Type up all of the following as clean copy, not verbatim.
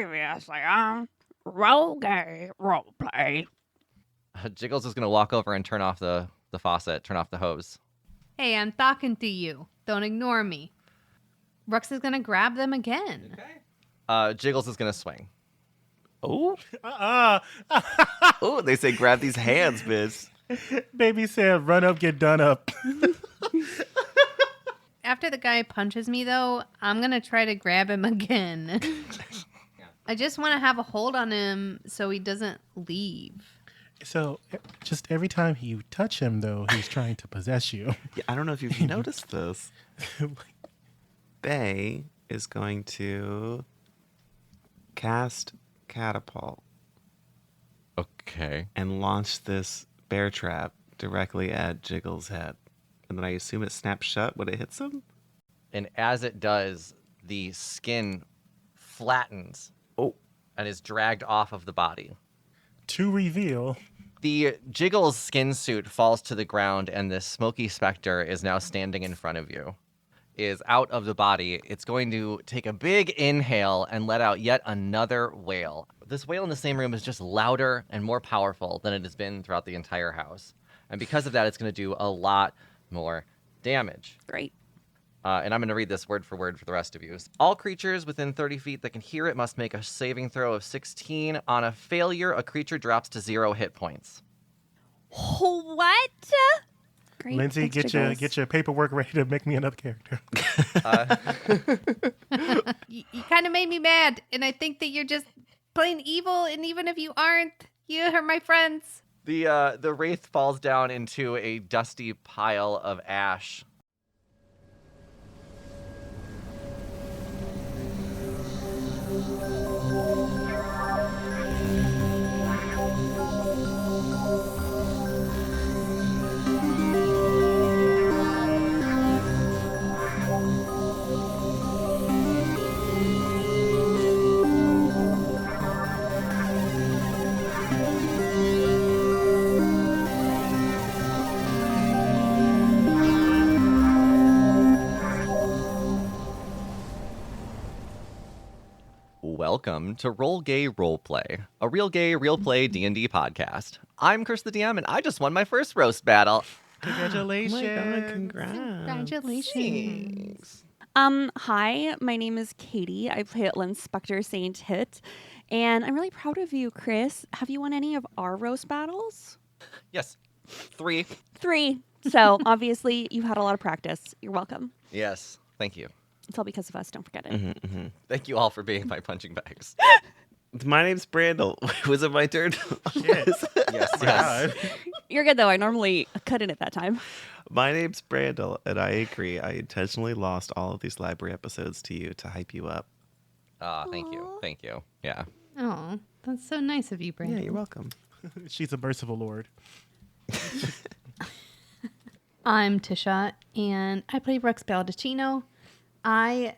Previously on Roleplay Roleplay. Jiggles is going to walk over and turn off the faucet, turn off the hose. Hey, I'm talking to you. Don't ignore me. Rux is going to grab them again. Okay. Jiggles is going to swing. Oh. Oh, they say grab these hands, miss. Baby said run up, get done up. After the guy punches me, though, I'm going to try to grab him again. I just want to have a hold on him so he doesn't leave. So just every time you touch him, though, he's trying to possess you. Yeah, I don't know if you've noticed this. Bae is going to cast Catapult Okay. and launch this bear trap directly at Jiggles' head. And then I assume it snaps shut when it hits him? And as it does, the skin flattens. Oh. And is dragged off of the body. To reveal. The Jiggles skin suit falls to the ground, and this smoky specter is now standing in front of you. Is out of the body. It's going to take a big inhale and let out yet another wail. This wail in the same room is just louder and more powerful than it has been throughout the entire house. And because of that, it's going to do a lot more damage. Great. And I'm going to read this word for word for the rest of you. All creatures within 30 feet that can hear it must make a saving throw of 16. On a failure, a creature drops to 0 hit points. What? Great. Lindsay, Thanks, get your paperwork ready to make me another character. You kind of made me mad, and I think that you're just plain evil, and even if you aren't, you are my friends. The wraith falls down into a dusty pile of ash. Welcome to Roll Gay Roleplay, a real gay, real play D&D podcast. I'm Kris the DM, and I just won my first roast battle. Congratulations. Oh my God, congrats. Congratulations. Hi, my name is Katie. I play at Spectre St-Tite, and I'm really proud of you, Kris. Have you won any of our roast battles? Yes, 3. 3. So obviously you've had a lot of practice. You're welcome. Yes, thank you. It's all because of us. Don't forget it. Thank you all for being my punching bags. My name's Brandle. Was it my turn? Shit. Yes, My yes. God. You're good though. I normally cut in at that time. My name's Brandle, and I agree. I intentionally lost all of these library episodes to you to hype you up. Thank you. Thank you. Yeah. Oh, that's so nice of you, Brandon. Yeah, you're welcome. She's a merciful lord. I'm Tisha, and I play Rux Baldacchino. I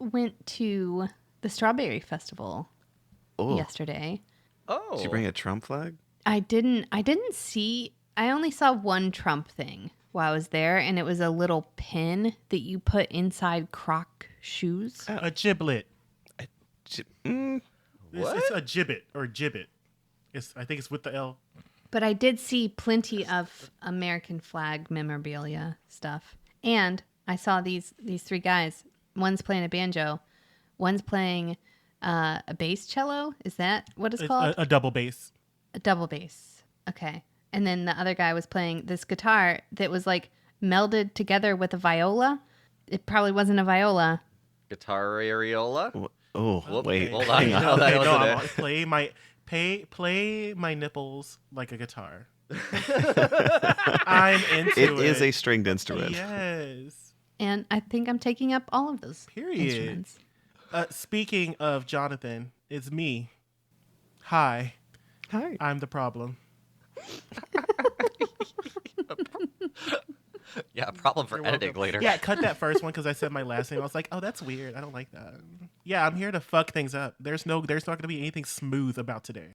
went to the Strawberry Festival Oh, yesterday. Oh. did you bring a Trump flag? I didn't see, I only saw one Trump thing while I was there, and it was a little pin that you put inside Croc shoes. A giblet. Mm, It's a gibbet or gibbet. I think it's with the L. But I did see plenty of American flag memorabilia stuff. And I saw these 3 guys. One's playing a banjo. One's playing a bass cello. Is that what it's called? A double bass. A double bass. Okay. And then the other guy was playing this guitar that was like melded together with a viola. It probably wasn't a viola. Guitar areola? oh, Whoop, wait. hold on. Hang No, that wasn't it. Play my nipples like a guitar. I'm into it. It is a stringed instrument. Yes. And I think I'm taking up all of those Period. instruments. Speaking of Jonathan, it's me. Hi, Hi. I'm the problem. Yeah, problem for You're editing welcome. later. Yeah, cut that first one because I said my last name. I was like, oh, that's weird. I don't like that. Yeah, I'm here to fuck things up. There's not going to be anything smooth about today.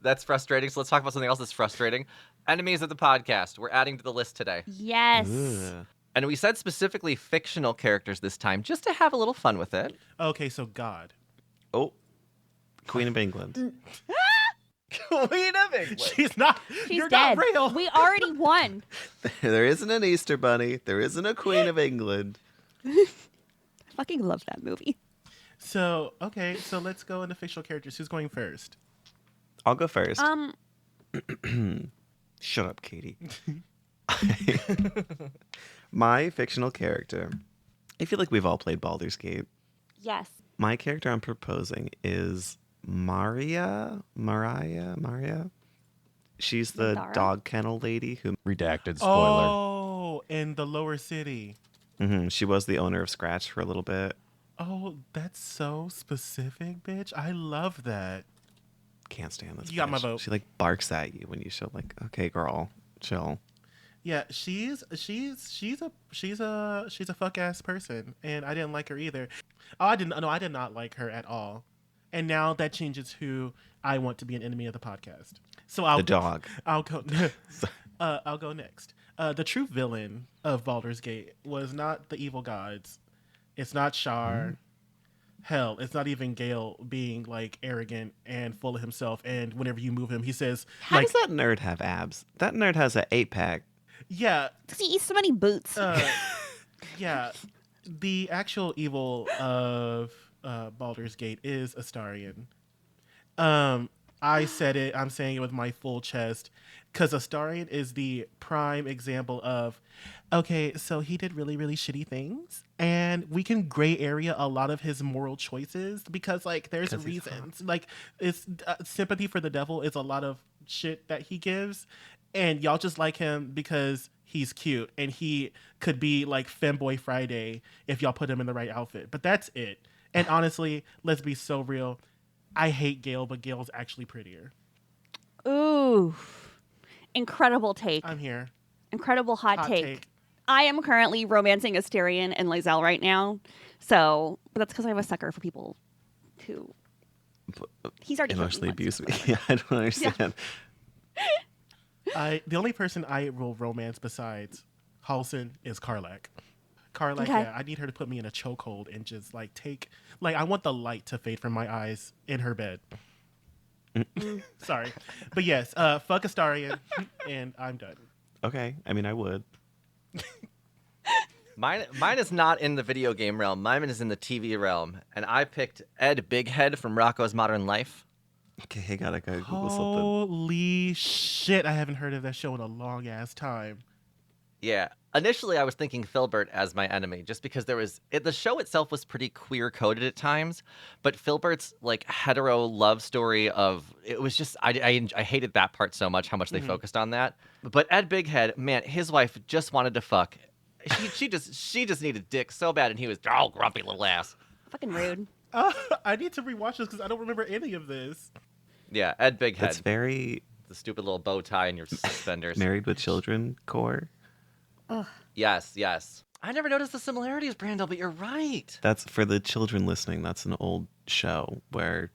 That's frustrating. So let's talk about something else that's frustrating. Enemies of the podcast. We're adding to the list today. Yes. Ugh. And we said specifically fictional characters this time, just to have a little fun with it. Okay, so God. Oh, Queen of England. Queen of England. She's not. She's You're dead. not real. We already won. There isn't an Easter Bunny. There isn't a Queen of England. I fucking love that movie. So okay, so let's go into fictional characters. Who's going first? I'll go first. Um, Shut up, Katie. My fictional character. I feel like we've all played Baldur's Gate. yes. My character I'm proposing is Maria. She's the Zara? dog kennel lady who. Redacted spoiler. Oh, in the lower city. She was the owner of Scratch for a little bit. Oh, that's so specific, bitch. I love that. Can't stand this. You got my bitch. vote. She like barks at you when you show like, okay, girl, chill. Yeah, she's a fuck ass person, and I didn't like her either. Oh, I did not like her at all. And now that changes who I want to be an enemy of the podcast. So The dog. I'll go. I'll go next. The true villain of Baldur's Gate was not the evil gods. It's not Shar. Hell, it's not even Gale being like arrogant and full of himself. And whenever you move him, he says, How like, does that nerd have abs? That nerd has an 8-pack. yeah, Because he eats so many boots. yeah. The actual evil of Baldur's Gate is Astarion. I said it. I'm saying it with my full chest because Astarion is the prime example of, okay, so he did really, really shitty things, and we can gray area a lot of his moral choices because, like, there's 'Cause he's reasons. Like, it's sympathy for the devil is a lot of shit that he gives, and y'all just like him because he's cute and he could be like Femboy Friday if y'all put him in the right outfit. But that's it. And honestly, let's be so real. I hate Gale, but Gale's actually prettier. Ooh. Incredible take. I'm here. Incredible hot, Hot take. take. I am currently romancing Astarion and Lizelle right now. So, but that's because I have a sucker for people who. He's already Emotionally killed me abuse me. once. Yeah, I don't understand. The only person I will romance besides Halsin is Karlach. Karlach, Okay. yeah, I need her to put me in a chokehold and just like take, like, I want the light to fade from my eyes in her bed. Sorry, but yes, fuck Astarion, and I'm done. Okay, I mean, I would. Mine is not in the video game realm. Mine is in the TV realm, and I picked Ed Bighead from Rocko's Modern Life. Okay, I gotta go Google something. Holy shit! I haven't heard of that show in a long ass time. Yeah. Initially, I was thinking Filbert as my enemy, just because the show itself was pretty queer coded at times, but Filbert's like hetero love story it was just I hated that part so much, how much they focused on that. But Ed Bighead, man, his wife just wanted to fuck. She just needed dick so bad, and he was grumpy little ass. Fucking rude. I need to rewatch this because I don't remember any of this. Yeah, Ed Bighead, That's very the stupid little bow tie and your suspenders. Married with Children core. Yes. I never noticed the similarities, Brandle, but you're right. That's for the children listening. That's an old show where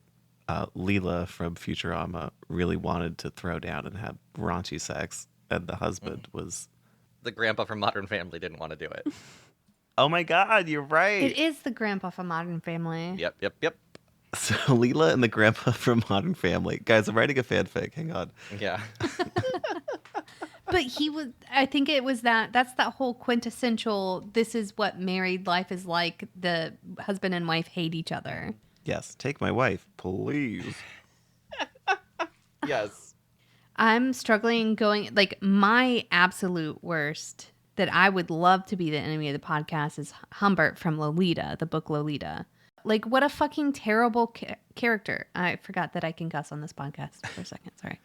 Leela from Futurama really wanted to throw down and have raunchy sex, and the husband was. The grandpa from Modern Family didn't want to do it. Oh my God, you're right. It is the grandpa from Modern Family. Yep. So Leela and the grandpa from Modern Family. Guys, I'm writing a fanfic. Hang on. Yeah. But I think it was that's that whole quintessential, this is what married life is like. The husband and wife hate each other. Yes, take my wife, please. Yes. I'm struggling going, like, my absolute worst that I would love to be the enemy of the podcast is Humbert from Lolita, the book Lolita. Like, what a fucking terrible character. I forgot that I can cuss on this podcast for a second. Sorry.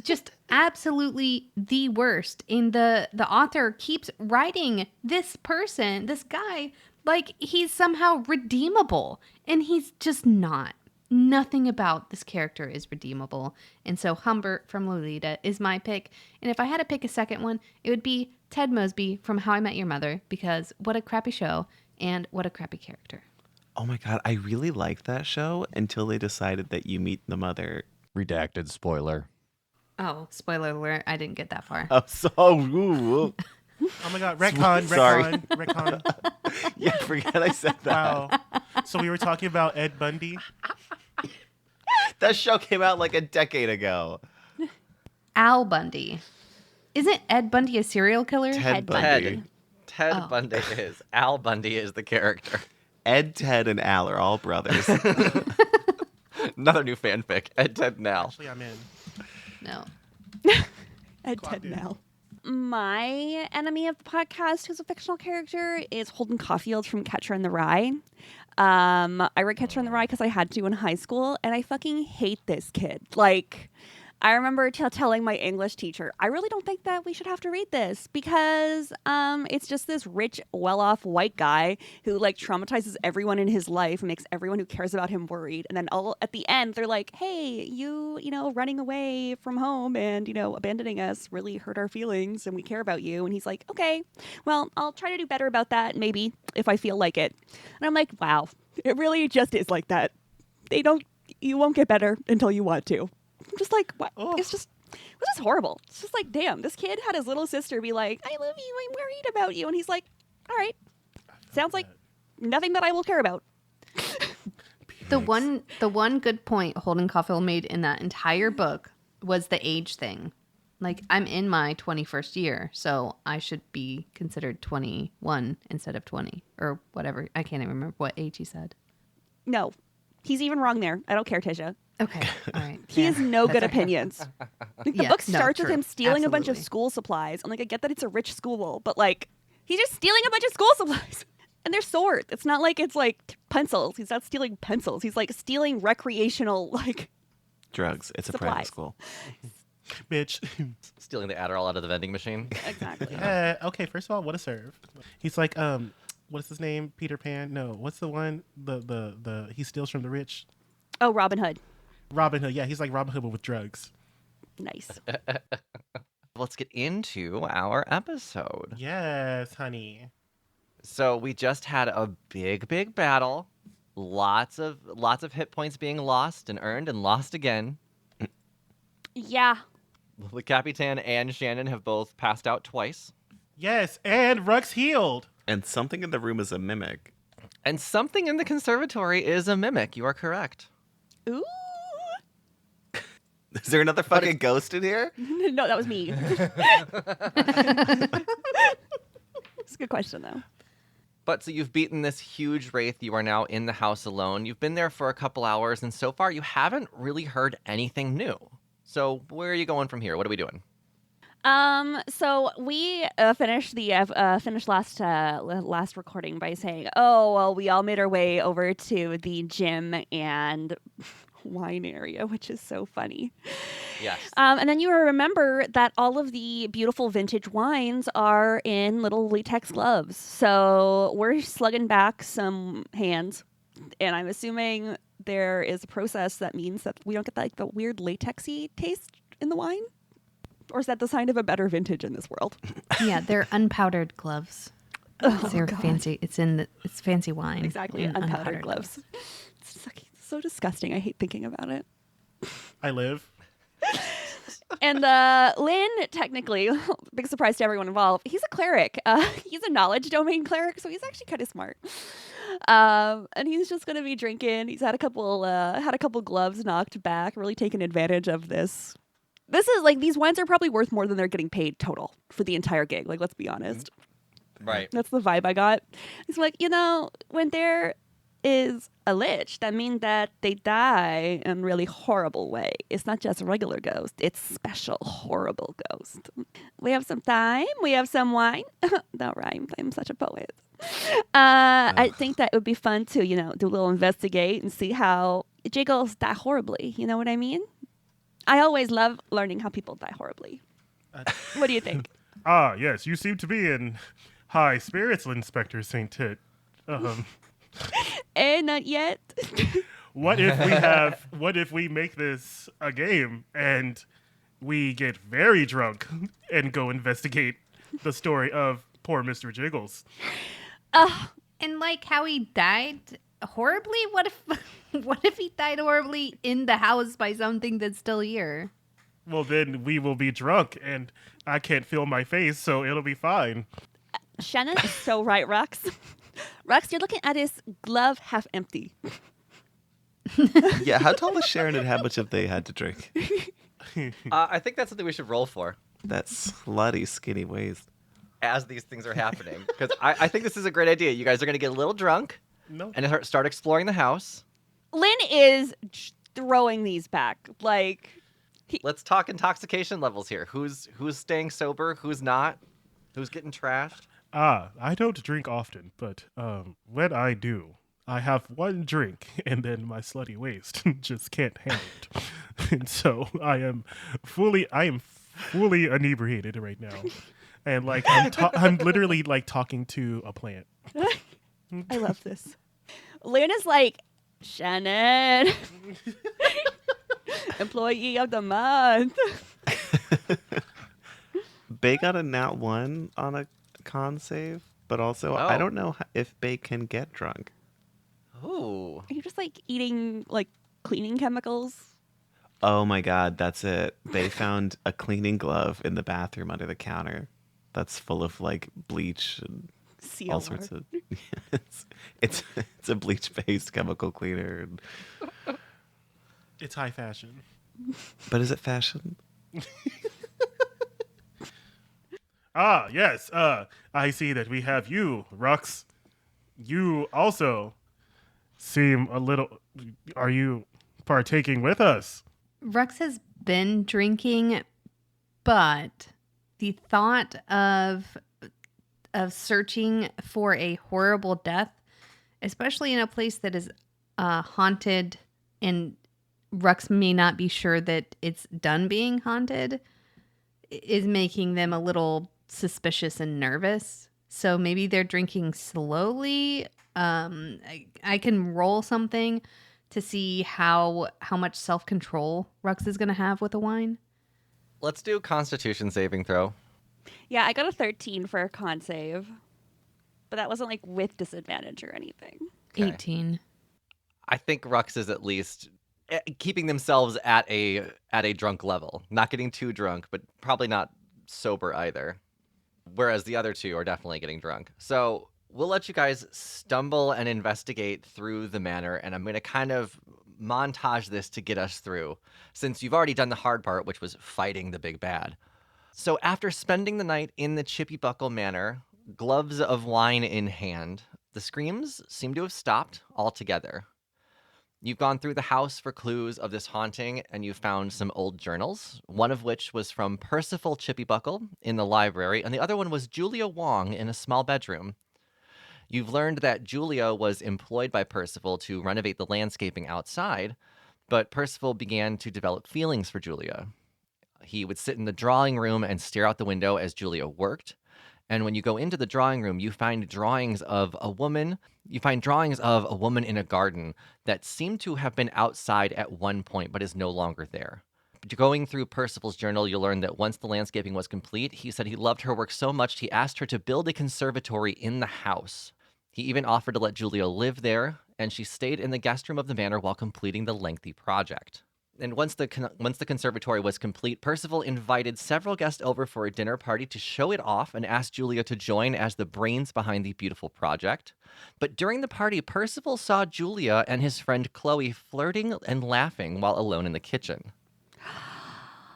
Just absolutely the worst. And the author keeps writing this person, this guy, like he's somehow redeemable. And he's just not. Nothing about this character is redeemable. And so Humbert from Lolita is my pick. And if I had to pick a second one, it would be Ted Mosby from How I Met Your Mother, because what a crappy show and what a crappy character. Oh my God, I really liked that show until they decided that you meet the mother. Redacted spoiler. Oh, spoiler alert, I didn't get that far. Oh, so Oh my God, retcon, Sorry. retcon. yeah, forget I said that. Wow. So we were talking about Ed Bundy. That show came out like a decade ago. Al Bundy. Isn't Ed Bundy a serial killer? Ted Bundy. Ted Oh. Bundy is. Al Bundy is the character. Ed, Ted, and Al are all brothers. Another new fanfic. Ed, Ted, and Al. Actually, I'm in. No. Ed, Clock Ted, it. Mel. My enemy of the podcast, who's a fictional character, is Holden Caulfield from Catcher in the Rye. I read Catcher in the Rye because I had to in high school, and I fucking hate this kid. Like, I remember telling my English teacher, I really don't think that we should have to read this because it's just this rich, well-off white guy who like traumatizes everyone in his life and makes everyone who cares about him worried. And then all at the end, they're like, "Hey, you know, running away from home and abandoning us really hurt our feelings, and we care about you." And he's like, "Okay, well, I'll try to do better about that, maybe if I feel like it." And I'm like, "Wow, it really just is like that. You won't get better until you want to." I'm just like, what? Oh. It's just horrible. It's just like, damn, this kid had his little sister be like, "I love you, I'm worried about you." And he's like, "All right, sounds like nothing that I will care about." The one good point Holden Caulfield made in that entire book was the age thing. Like, I'm in my 21st year, so I should be considered 21 instead of 20 or whatever. I can't even remember what age he said. No, he's even wrong there. I don't care, Tisha. Okay, all right. He fair. has no That's good all right. opinions. Like, the Yeah, book no, starts with true. him stealing a bunch of Absolutely. school supplies. And like, I get that it's a rich school, but like, he's just stealing a bunch of school supplies. And they're swords. It's not like it's like pencils. He's not stealing pencils. He's like stealing recreational like Drugs. It's a private Supplies. school. Bitch. Stealing the Adderall out of the vending machine. exactly. Okay, first of all, what a serve. He's like, what's his name? Peter Pan? No, what's the one? The he steals from the rich? Oh, Robin Hood. Robin Hood. Yeah, he's like Robin Hood but with drugs. Nice. Let's get into our episode. Yes, honey. So we just had a big battle. Lots of hit points being lost and earned and lost again. Yeah. The Capitan and Shannon have both passed out twice. Yes, and Rux healed. And something in the room is a mimic. And something in the conservatory is a mimic. You are correct. Ooh. Is there another fucking ghost in here? No, that was me. It's a good question, though. But so you've beaten this huge wraith. You are now in the house alone. You've been there for a couple hours, and so far you haven't really heard anything new. So where are you going from here? What are we doing? So we finished last recording by saying, "Oh, well, we all made our way over to the gym and wine area," which is so funny. Yes. And then you remember that all of the beautiful vintage wines are in little latex gloves. So we're slugging back some hands, and I'm assuming there is a process that means that we don't get like the weird latexy taste in the wine. Or is that the sign of a better vintage in this world? Yeah, they're unpowdered gloves. Oh, They're God. fancy. It's fancy wine. Exactly, in unpowdered gloves. It's just like, so disgusting. I hate thinking about it. I live. And Lynn, technically, big surprise to everyone involved, he's a cleric. He's a knowledge domain cleric, so he's actually kind of smart. And he's just gonna be drinking. He's had a couple gloves knocked back, really taking advantage of this. This is like, these wines are probably worth more than they're getting paid total for the entire gig. Like, let's be honest. Right. That's the vibe I got. He's like, when there is a lich, that means that they die in a really horrible way. It's not just a regular ghost. It's special, horrible ghost. We have some time. We have some wine. That rhymes. I'm such a poet. I think that it would be fun to, do a little investigate and see how jiggles die horribly. You know what I mean? I always love learning how people die horribly. What do you think? Ah, yes, you seem to be in high spirits, Inspector St-Tite. Not yet. What if we make this a game and we get very drunk and go investigate the story of poor Mr. Jiggles? And like how he died horribly? What if he died horribly in the house by something that's still here? Well, then we will be drunk and I can't feel my face, so it'll be fine. Shannon is so right, Rux. Rux, you're looking at his glove half empty. Yeah, how tall is Sharon and how much have they had to drink? I think that's something we should roll for That slutty skinny waist. as these things are happening. Because I think this is a great idea. You guys are going to get a little drunk No. and start exploring the house. Lynn is throwing these back. Like, Let's talk intoxication levels here. Who's staying sober? Who's not? Who's getting trashed? I don't drink often, but when I do, I have one drink and then my slutty waist just can't handle it. And so I am fully inebriated right now. And like I'm literally like talking to a plant. I love this. Lynn is like, Shannon, employee of the month. Bae got a nat 1 on a con save, but also I Oh. don't know if Bae can get drunk. Ooh. Are you just like eating like cleaning chemicals? Oh my god, that's it. Bae found a cleaning glove in the bathroom under the counter that's full of like bleach and CLR. all sorts of it's a bleach-based chemical cleaner. It's high fashion. But is it fashion? Ah, yes. I see that we have you, Rux. You also seem a little. Are you partaking with us? Rux has been drinking, but the thought of searching for a horrible death, especially in a place that is haunted, and Rux may not be sure that it's done being haunted, is making them a little suspicious and nervous. So maybe they're drinking slowly. I can roll something to see how much self-control Rux is going to have with the wine. Let's do Constitution saving throw. Yeah, I got a 13 for a con save, but that wasn't like with disadvantage or anything. Okay. 18. I think Rux is at least keeping themselves at a drunk level, not getting too drunk, but probably not sober either. Whereas the other two are definitely getting drunk. So we'll let you guys stumble and investigate through the manor, and I'm going to kind of montage this to get us through, since you've already done the hard part, which was fighting the big bad. So after spending the night in the Chippy Buckle Manor, gloves of wine in hand, the screams seem to have stopped altogether. You've gone through the house for clues of this haunting, and you've found some old journals, one of which was from Percival Chippybuckle in the library, and the other one was Julia Wong in a small bedroom. You've learned that Julia was employed by Percival to renovate the landscaping outside, but Percival began to develop feelings for Julia. He would sit in the drawing room and stare out the window as Julia worked. And when you go into the drawing room, you find drawings of a woman. You find drawings of a woman in a garden that seem to have been outside at one point, but is no longer there. Going through Percival's journal, you'll learn that once the landscaping was complete, he said he loved her work so much he asked her to build a conservatory in the house. He even offered to let Julia live there, and she stayed in the guest room of the manor while completing the lengthy project. And once the conservatory was complete, Percival invited several guests over for a dinner party to show it off and asked Julia to join as the brains behind the beautiful project. But during the party, Percival saw Julia and his friend Chloe flirting and laughing while alone in the kitchen.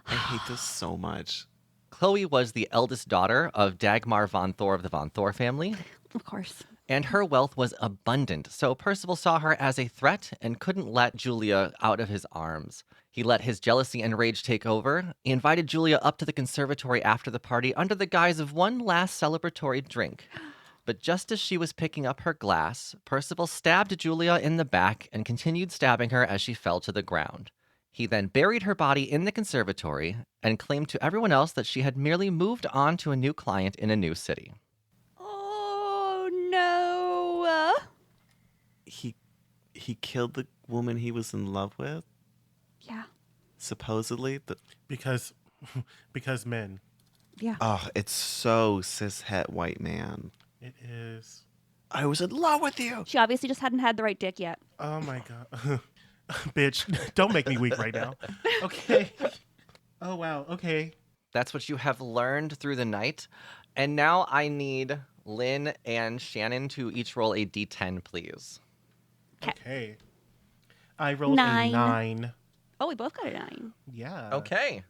I hate this so much. Chloe was the eldest daughter of Dagmar von Thor of the von Thor family, Of course. and her wealth was abundant, so Percival saw her as a threat and couldn't let Julia out of his arms. He let his jealousy and rage take over. He invited Julia up to the conservatory after the party under the guise of one last celebratory drink. But just as she was picking up her glass, Percival stabbed Julia in the back and continued stabbing her as she fell to the ground. He then buried her body in the conservatory and claimed to everyone else that she had merely moved on to a new client in a new city. Oh no. He killed the woman he was in love with, Yeah. supposedly. Because men. Yeah. Oh, it's so cishet white man. It is. I was in love with you. She obviously just hadn't had the right dick yet. Oh my god. Bitch, don't make me weak right now. Okay. Oh wow. Okay. That's what you have learned through the night. And now I need Lynn and Shannon to each roll a d10, please. Okay. I rolled 9. a 9. Oh, we both got a 9. Yeah. Okay.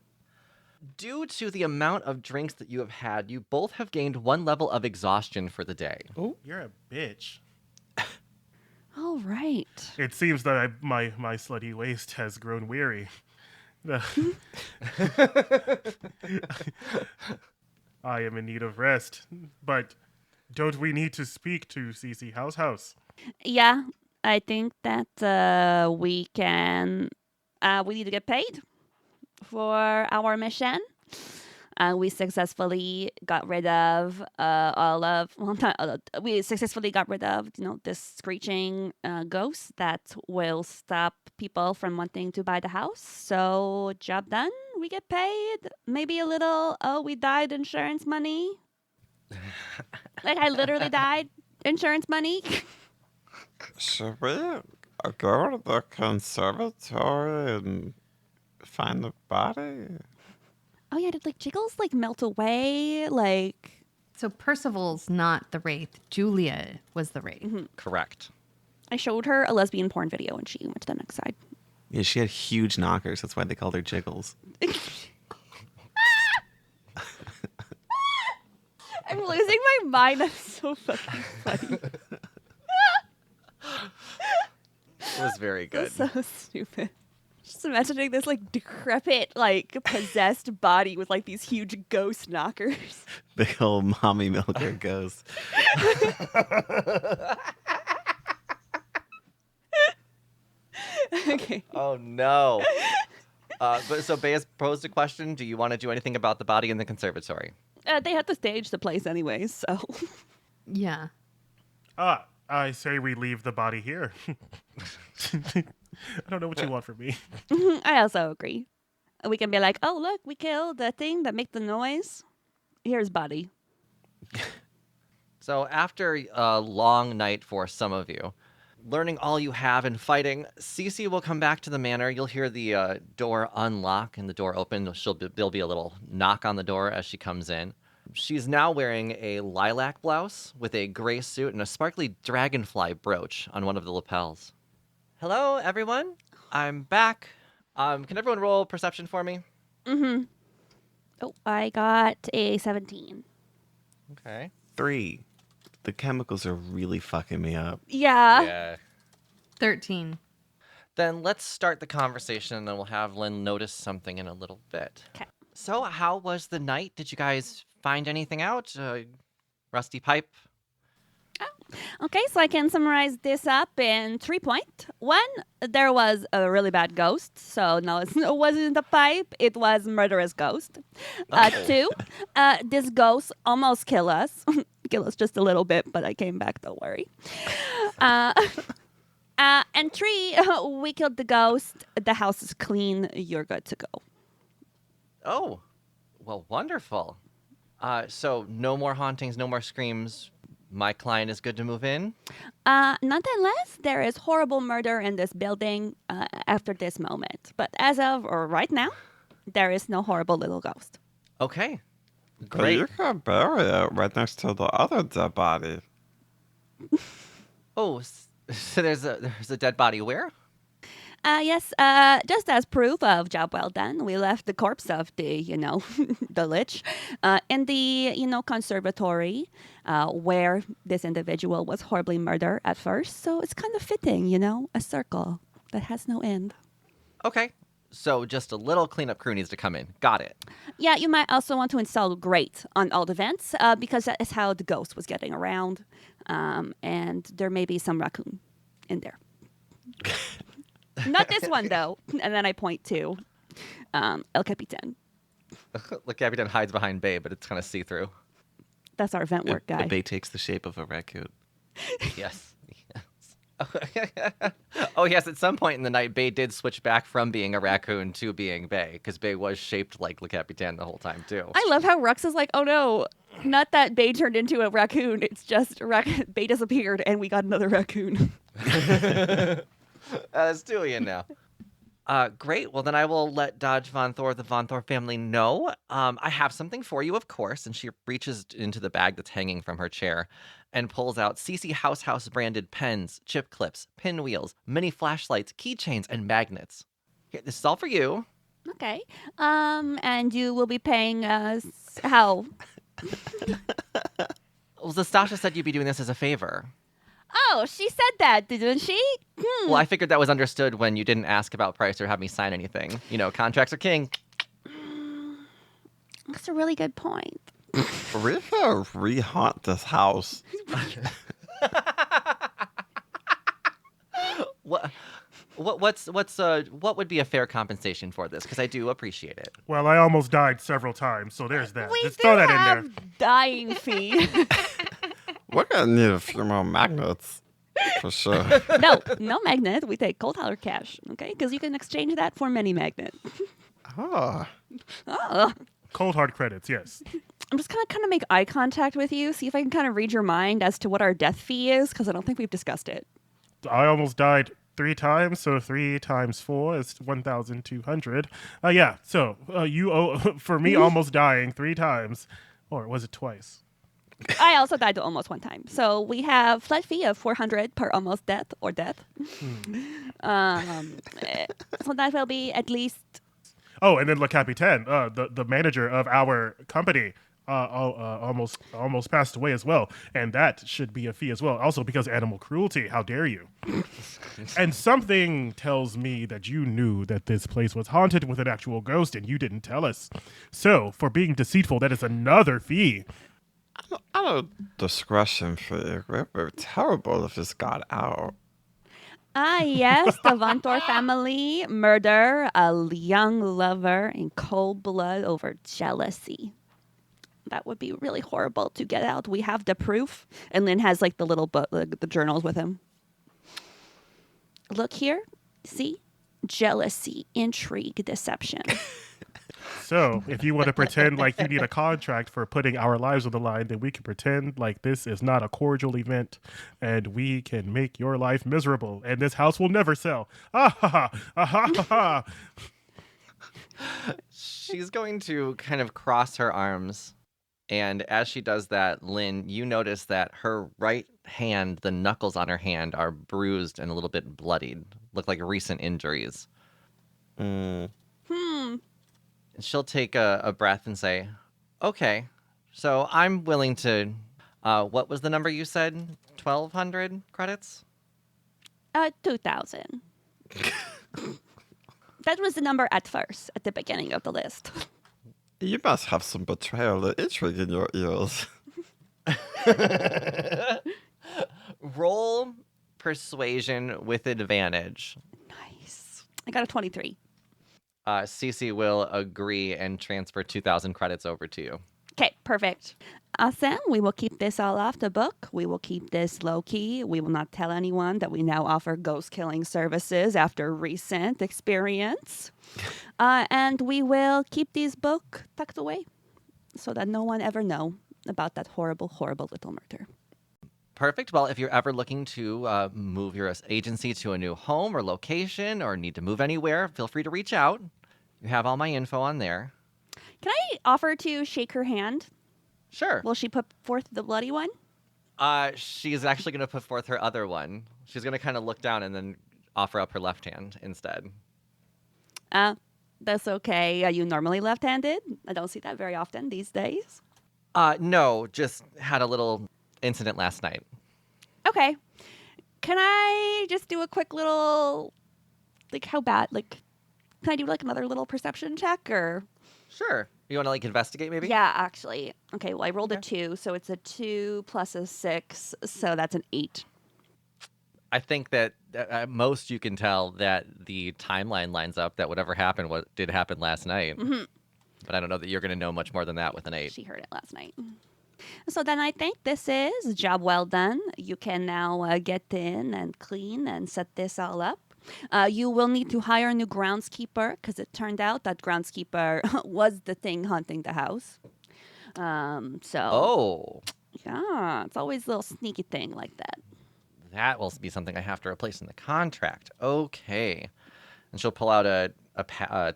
Due to the amount of drinks that you have had, you both have gained 1 level of exhaustion for the day. You're a bitch. All right. It seems that my slutty waist has grown weary. I am in need of rest, but don't we need to speak to Cece House? Yeah, I think that we can. We need to get paid for our mission. We successfully got rid of we successfully got rid of this screeching ghost that will stop people from wanting to buy the house. So job done. We get paid. Maybe a little. Oh, we died insurance money. Like I literally died insurance money. Should we go to the conservatory and find the body? Oh yeah, did Jiggles melt away? So Percival's not the wraith. Julia was the wraith. Correct. I showed her a lesbian porn video and she went to the next side. Yeah, she had huge knockers. That's why they called her Jiggles. I'm losing my mind. That's so fucking funny. It was very good. That's so stupid. Just imagining this decrepit, possessed body with these huge ghost knockers. Big old mommy milker ghost. Okay. Oh, no. So Bae has posed a question. Do you want to do anything about the body in the conservatory? They had to stage the place anyways, so. Yeah. I say we leave the body here. I don't know what you want from me. I also agree. We can be like, oh, look, we killed the thing that make the noise. Here's body. So after a long night for some of you, learning all you have in fighting, Cece will come back to the manor. You'll hear the door unlock and the door open. There'll be a little knock on the door as she comes in. She's now wearing a lilac blouse with a gray suit and a sparkly dragonfly brooch on one of the lapels. Hello, everyone. I'm back. Can everyone roll perception for me? Mm-hmm. Oh, I got a 17. Okay. 3. The chemicals are really fucking me up. Yeah. 13. Then let's start the conversation and then we'll have Lynn notice something in a little bit. Okay. So how was the night? Did you guys find anything out? Rusty pipe? Okay, so I can summarize this up in 3 points. 1, there was a really bad ghost. So no, it wasn't a pipe. It was murderous ghost. 2, this ghost almost killed us. Kill us just a little bit, but I came back, don't worry. And 3, we killed the ghost. The house is clean. You're good to go. Oh, well, wonderful. So no more hauntings, no more screams. My client is good to move in? Nonetheless, there is horrible murder in this building after this moment. But as of right now, there is no horrible little ghost. Okay. But Great. you can bury it right next to the other dead body. Oh, so there's a dead body where? Yes, just as proof of job well done, we left the corpse of the, the lich in the, conservatory where this individual was horribly murdered at first. So it's kind of fitting, a circle that has no end. Okay. So just a little cleanup crew needs to come in. Got it. Yeah, you might also want to install grate on all the vents because that is how the ghost was getting around. And there may be some raccoon in there. Not this one, though. And then I point to El Capitan. Look, Capitan hides behind Bae, but it's kind of see-through. That's our vent work guy. The Bae takes the shape of a raccoon. Yes. Oh, yes. At some point in the night, Bae did switch back from being a raccoon to being Bae, because Bae was shaped like Le Capitan the whole time, too. I love how Rux is like, oh no, not that Bae turned into a raccoon. It's just Bae disappeared and we got another raccoon. Let's do it now. Great. Well, then I will let Dodge Von Thor, the Von Thor family, know. I have something for you, of course. And she reaches into the bag that's hanging from her chair and pulls out CC House branded pens, chip clips, pinwheels, mini flashlights, keychains, and magnets. Here, this is all for you. Okay. And you will be paying us how? Well, Zastasha said you'd be doing this as a favor. Oh, she said that, didn't she? Well, I figured that was understood when you didn't ask about price or have me sign anything. You know, contracts are king. That's a really good point. We should re-haunt this house. What would be a fair compensation for this? Because I do appreciate it. Well, I almost died several times, so there's that. We Just do throw that in have there. dying fee. We're gonna need a few more magnets. For sure. No magnet. We take cold hard cash, okay? Because you can exchange that for many magnet. Oh. Oh. Cold hard credits, yes. I'm just gonna kind of make eye contact with you, see if I can kind of read your mind as to what our death fee is, because I don't think we've discussed it. I almost died 3 times, so 3 times 4 is 1,200. Yeah, so you owe, for me almost dying 3 times, or was it twice? I also died almost one time. So we have flat fee of 400 per almost death or death. So that will be at least. Oh, and then Le Capitaine, the manager of our company, almost passed away as well, and that should be a fee as well. Also because animal cruelty. How dare you? And something tells me that you knew that this place was haunted with an actual ghost, and you didn't tell us. So for being deceitful, that is another fee. I don't discretion for you. We're terrible if this got out. Yes, the Vontor family murder a young lover in cold blood over jealousy. That would be really horrible to get out. We have the proof. And Lynn has like the little book, the journals with him. Look here. See? Jealousy, intrigue, deception. So if you want to pretend like you need a contract for putting our lives on the line, then we can pretend like this is not a cordial event, and we can make your life miserable, and this house will never sell. Ah ha ha, ah ha ha ha. She's going to kind of cross her arms. And as she does that, Lynn, you notice that her right hand, the knuckles on her hand, are bruised and a little bit bloodied. Look like recent injuries. And she'll take a breath and say, okay, so I'm willing to, what was the number you said? 1,200 credits? 2,000. That was the number at first, at the beginning of the list. You must have some betrayal and intrigue in your ears. Roll persuasion with advantage. Nice. I got a 23. Cece will agree and transfer 2,000 credits over to you. Okay, perfect. Awesome. We will keep this all off the book. We will keep this low key. We will not tell anyone that we now offer ghost killing services after recent experience. And we will keep this book tucked away so that no one ever know about that horrible, horrible little murder. Perfect. Well, if you're ever looking to move your agency to a new home or location or need to move anywhere, feel free to reach out. You have all my info on there. Can I offer to shake her hand? Sure. Will she put forth the bloody one? She's actually going to put forth her other one. She's going to kind of look down and then offer up her left hand instead. That's okay. Are you normally left-handed? I don't see that very often these days. No, just had a little incident last night. Okay. Can I just do a quick little, like, how bad? Like, can I do like another little perception check or? Sure. You want to like investigate maybe? Yeah, actually. Okay, well, I rolled a 2, so it's a 2 plus a 6, so that's an 8. I think that at most you can tell that the timeline lines up, that whatever happened what did happen last night. Mm-hmm. But I don't know that you're going to know much more than that with an 8. She heard it last night. So then I think this is a job well done. You can now get in and clean and set this all up. You will need to hire a new groundskeeper because it turned out that groundskeeper was the thing haunting the house. Oh. Yeah, it's always a little sneaky thing like that. That will be something I have to replace in the contract. Okay. And she'll pull out a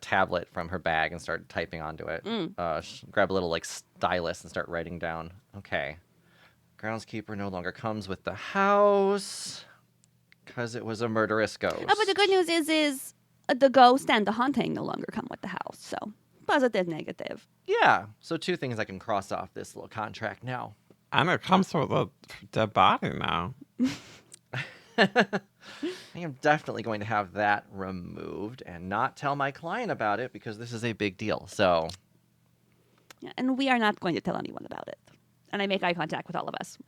tablet from her bag and start typing onto it. Grab a little like stylus and start writing down. Okay. Groundskeeper no longer comes with the house because it was a murderous ghost. Oh, but the good news is the ghost and the haunting no longer come with the house. So positive, negative. Yeah. So 2 things I can cross off this little contract now. And it comes with a dead body now. I am definitely going to have that removed and not tell my client about it because this is a big deal. So, Yeah, and we are not going to tell anyone about it. And I make eye contact with all of us.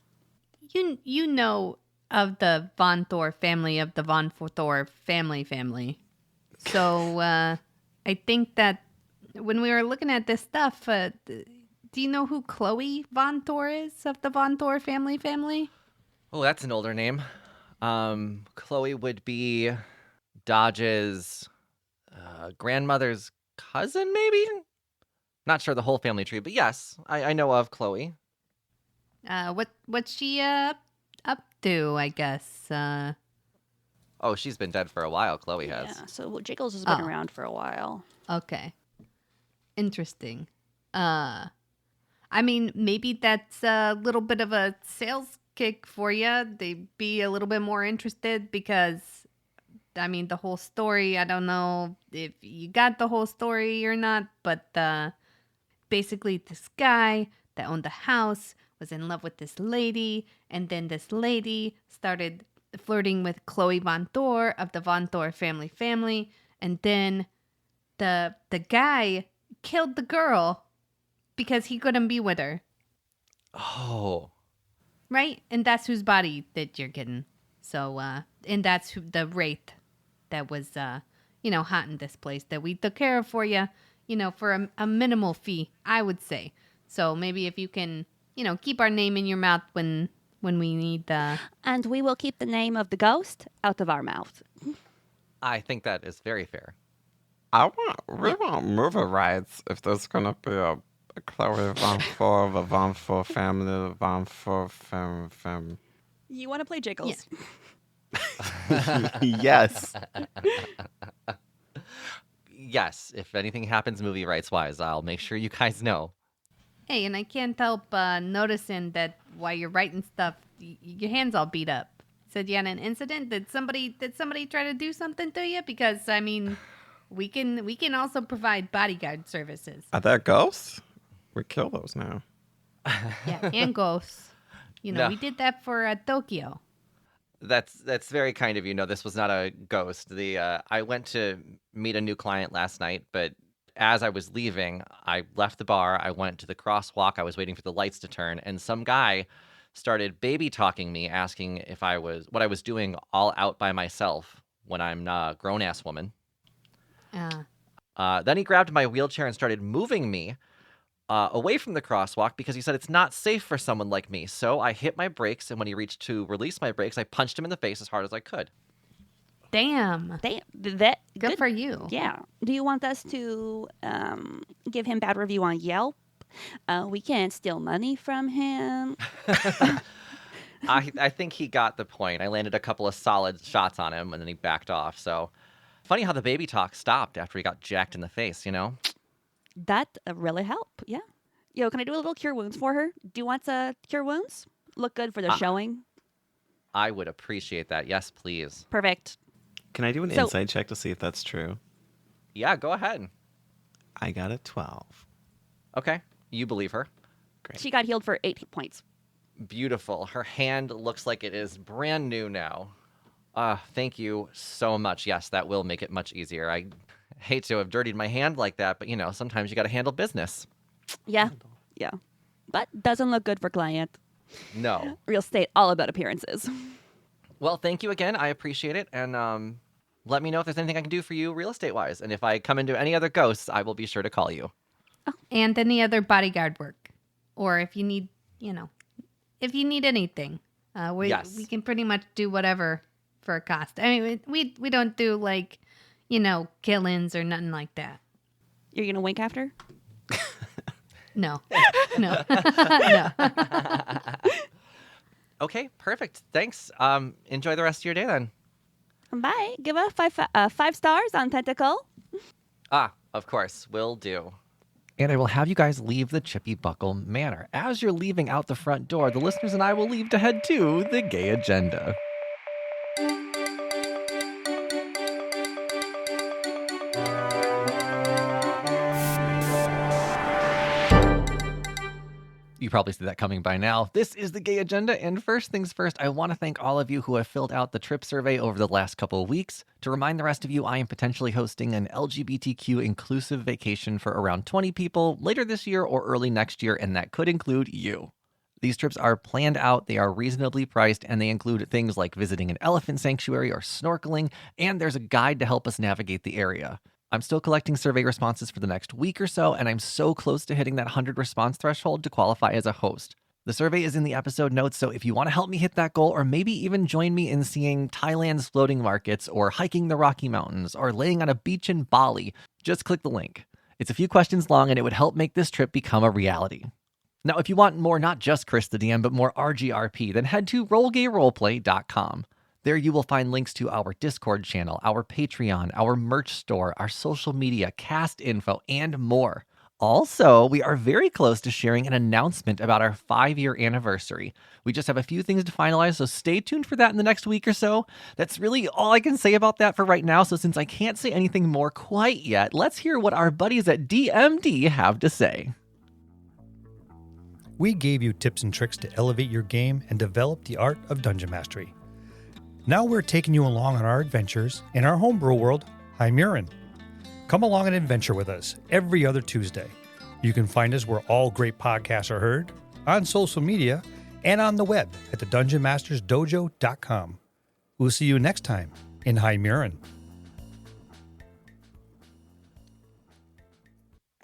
You know of the Von Thor family of the Von Thor family. So I think that when we were looking at this stuff, do you know who Chloe Von Thor is of the Von Thor family? oh, that's an older name. Chloe would be Dodge's grandmother's cousin, maybe? Not sure the whole family tree, but yes, I know of Chloe. What's she up to? I guess. Oh, she's been dead for a while, Chloe has. Yeah, so Jiggles has been Oh. around for a while. Okay. Interesting. I mean, maybe that's a little bit of a sales kick for you. They'd be a little bit more interested because, I mean, the whole story, I don't know if you got the whole story or not, but basically this guy that owned the house was in love with this lady, and then this lady started flirting with Chloe Von Thor of the Von Thor family, and then the guy killed the girl because he couldn't be with her, Oh, right? And that's whose body that you're getting. So, and that's the wraith that was, haunting this place that we took care of for you, for a minimal fee, I would say. So maybe if you can, keep our name in your mouth when we need And we will keep the name of the ghost out of our mouth. I think that is very fair. We want movie rights if there's gonna be a Chloe Von Thor, the Von Thor family, the Von Thor fam. You want to play Jiggles? Yes. Yes, if anything happens movie rights wise, I'll make sure you guys know. Hey, and I can't help noticing that while you're writing stuff, your hands all beat up. Said you had an incident. Did somebody try to do something to you? Because I mean, we can also provide bodyguard services. Are there ghosts? We kill those now. Yeah, and ghosts. No. We did that for Tokyo. That's very kind of you. No, this was not a ghost. I went to meet a new client last night, but as I was leaving, I left the bar. I went to the crosswalk. I was waiting for the lights to turn, and some guy started baby talking me, asking what I was doing all out by myself when I'm a grown ass woman. Then he grabbed my wheelchair and started moving me away from the crosswalk because he said it's not safe for someone like me. So I hit my brakes, and when he reached to release my brakes, I punched him in the face as hard as I could. Damn. That Good for you. Yeah. Do you want us to give him bad review on Yelp? We can't steal money from him. I think he got the point. I landed a couple of solid shots on him, and then he backed off. So funny how the baby talk stopped after he got jacked in the face, That really helped. Yeah. Yo, can I do a little cure wounds for her? Do you want to cure wounds? Look good for the showing. I would appreciate that. Yes, please. Perfect. Can I do an insight check to see if that's true? Yeah, go ahead. I got a 12. Okay. You believe her. Great. She got healed for 8 points. Beautiful. Her hand looks like it is brand new now. Thank you so much. Yes, that will make it much easier. I hate to have dirtied my hand like that, but sometimes you got to handle business. Yeah. Yeah. But doesn't look good for client. No. Real estate, all about appearances. Well, thank you again. I appreciate it. And let me know if there's anything I can do for you real estate wise. And if I come into any other ghosts, I will be sure to call you. And any other bodyguard work, or if you need, if you need anything, we can pretty much do whatever for a cost. I mean, we don't do like, killings or nothing like that. You're going to wink after? No, no, no. Okay, perfect. Thanks. Enjoy the rest of your day then. Bye. Give us 5 stars on Tentacle. Ah, of course, will do. And I will have you guys leave the Chippy Buckle Manor. As you're leaving out the front door, the listeners and I will leave to head to the Gay Agenda. You probably see that coming by now. This is the Gay Agenda, and first things first, I want to thank all of you who have filled out the trip survey over the last couple of weeks. To remind the rest of you, I am potentially hosting an LGBTQ inclusive vacation for around 20 people later this year or early next year, and that could include you. These trips are planned out, they are reasonably priced, and they include things like visiting an elephant sanctuary or snorkeling, and there's a guide to help us navigate the area. I'm still collecting survey responses for the next week or so, and I'm so close to hitting that 100 response threshold to qualify as a host. The survey is in the episode notes, so if you want to help me hit that goal, or maybe even join me in seeing Thailand's floating markets, or hiking the Rocky Mountains, or laying on a beach in Bali, just click the link. It's a few questions long, and it would help make this trip become a reality. Now, if you want more, not just Kris the DM, but more RGRP, then head to rollgayroleplay.com. There you will find links to our Discord channel, our Patreon, our merch store, our social media, cast info, and more. Also, we are very close to sharing an announcement about our 5-year anniversary. We just have a few things to finalize, so stay tuned for that in the next week or so. That's really all I can say about that for right now, so since I can't say anything more quite yet, let's hear what our buddies at DMD have to say. We gave you tips and tricks to elevate your game and develop the art of dungeon mastery. Now we're taking you along on our adventures in our homebrew world, Hymerin. Come along and adventure with us every other Tuesday. You can find us where all great podcasts are heard, on social media, and on the web at thedungeonmastersdojo.com. We'll see you next time in Hymerin.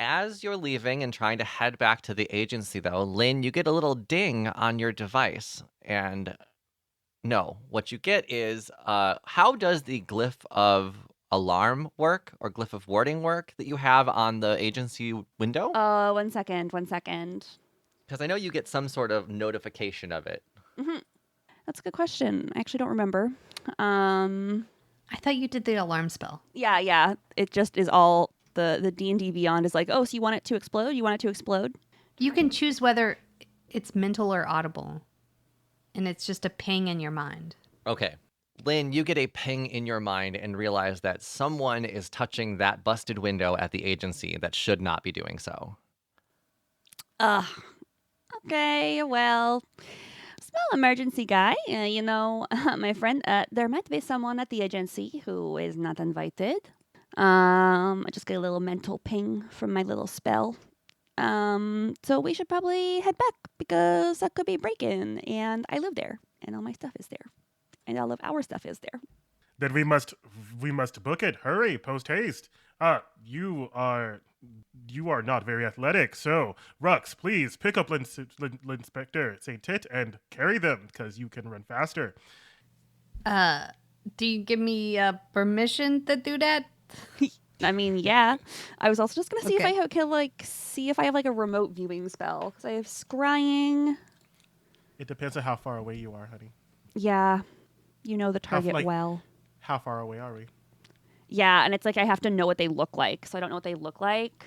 As you're leaving and trying to head back to the agency, though, Lynn, you get a little ding on your device, and... No, what you get is, how does the glyph of alarm work or glyph of warding work that you have on the agency window? 1 second. Because I know you get some sort of notification of it. Mm-hmm. That's a good question. I actually don't remember. I thought you did the alarm spell. Yeah. It just is all the D&D Beyond is like, oh, so you want it to explode? You want it to explode? You can choose whether it's mental or audible. And it's just a ping in your mind. Okay. Lynn, you get a ping in your mind and realize that someone is touching that busted window at the agency that should not be doing so. Okay, well, small emergency guy. My friend, there might be someone at the agency who is not invited. I just get a little mental ping from my little spell. So we should probably head back because that could be break-in, and I live there, and all my stuff is there, and all of our stuff is there. Then we must book it. Hurry, post haste. You are not very athletic, so Rux, please pick up Spectre, St-Tite, and carry them because you can run faster. Do you give me permission to do that? I mean, yeah. I was also just gonna see Okay. if I could see if I have a remote viewing spell because I have scrying. It depends on how far away you are, honey. Yeah, you know the target well. How far away are we? Yeah, and it's like I have to know what they look like, so I don't know what they look like.